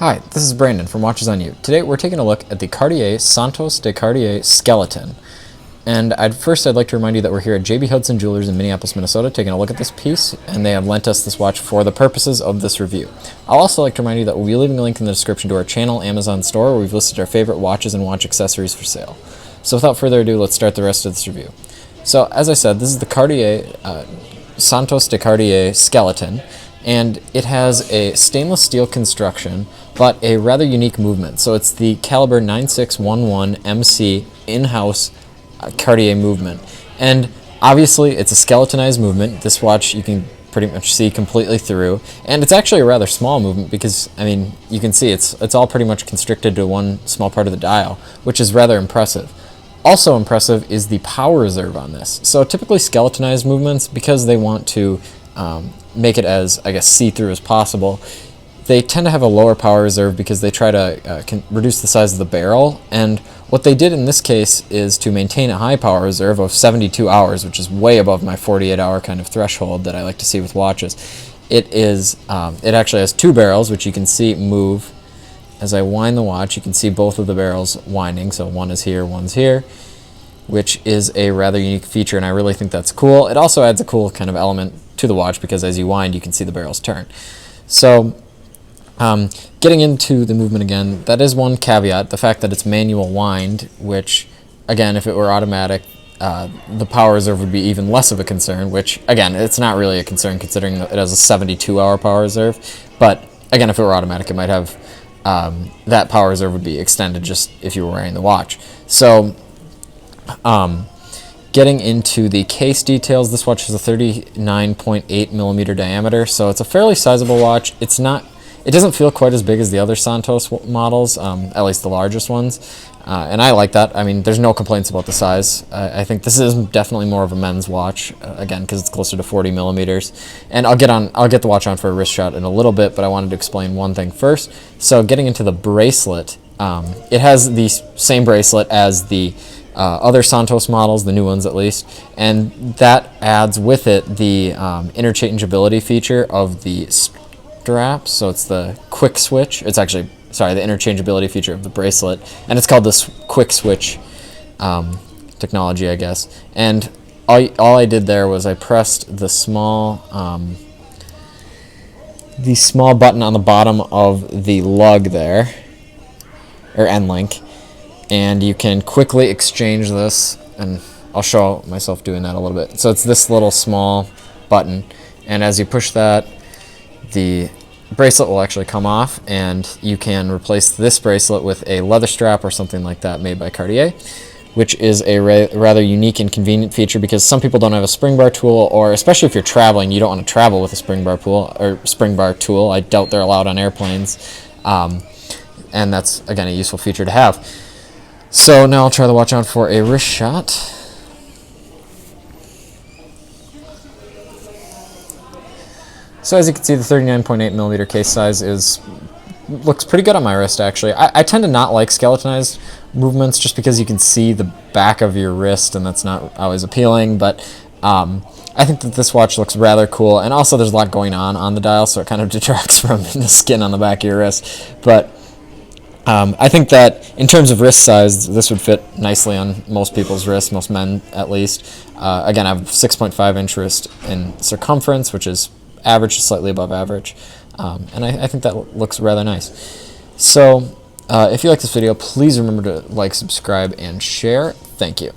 Hi, this is Brandon from Watches on You. Today we're taking a look at the Cartier Santos de Cartier Skeleton. And first I'd like to remind you that we're here at JB Hudson Jewelers in Minneapolis, Minnesota, taking a look at this piece, and they have lent us this watch for the purposes of this review. I'll also like to remind you that we'll be leaving a link in the description to our channel Amazon store where we've listed our favorite watches and watch accessories for sale. So without further ado, let's start the rest of this review. So as I said, this is the Cartier Santos de Cartier Skeleton, and it has a stainless steel construction but a rather unique movement. So it's the caliber 9611 MC in-house Cartier movement, and obviously it's a skeletonized movement. This watch you can pretty much see completely through, and it's actually a rather small movement because, I mean, you can see it's all pretty much constricted to one small part of the dial, which is rather impressive. Also impressive is the power reserve on this. So typically skeletonized movements, because they want to make it as, I guess, see-through as possible, they tend to have a lower power reserve because they try to reduce the size of the barrel. And what they did in this case is to maintain a high power reserve of 72 hours, which is way above my 48-hour kind of threshold that I like to see with watches. It actually has two barrels, which you can see move. As I wind the watch, you can see both of the barrels winding. So one is here, one's here, which is a rather unique feature, and I really think that's cool. It also adds a cool kind of element to the watch because as you wind, you can see the barrels turn. So getting into the movement again, that is one caveat, the fact that it's manual wind, which, again, if it were automatic, the power reserve would be even less of a concern, which, again, it's not really a concern considering that it has a 72-hour power reserve. But, again, if it were automatic, it might have that power reserve would be extended just if you were wearing the watch. So, getting into the case details, this watch has a 39.8 millimeter diameter, so it's a fairly sizable watch. It doesn't feel quite as big as the other Santos models, at least the largest ones, and I like that. I mean, there's no complaints about the size. I think this is definitely more of a men's watch, again, because it's closer to 40 millimeters. And I'll get the watch on for a wrist shot in a little bit, but I wanted to explain one thing first. So getting into the bracelet, it has the same bracelet as the other Santos models, the new ones at least, and that adds with it the interchangeability feature of the straps. So it's the quick switch. It's actually, sorry, the interchangeability feature of the bracelet, and it's called this quick switch technology, I guess. And all I did there was I pressed the small button on the bottom of the lug there, or end link, and you can quickly exchange this, and I'll show myself doing that a little bit. So it's this little small button, and as you push that, the bracelet will actually come off, and you can replace this bracelet with a leather strap or something like that made by Cartier, which is a rather unique and convenient feature because some people don't have a spring bar tool, or especially if you're traveling, you don't want to travel with a spring bar tool. I doubt they're allowed on airplanes, and that's, again, a useful feature to have. So now I'll try the watch on for a wrist shot. So as you can see, the 39.8 millimeter case size looks pretty good on my wrist, actually. I tend to not like skeletonized movements just because you can see the back of your wrist, and that's not always appealing, but I think that this watch looks rather cool, and also there's a lot going on the dial, so it kind of detracts from the skin on the back of your wrist. But I think that in terms of wrist size, this would fit nicely on most people's wrists, most men at least. Again, I have 6.5 inch wrist in circumference, which is average to slightly above average, and I think that looks rather nice. So if you like this video, please remember to like, subscribe, and share. Thank you.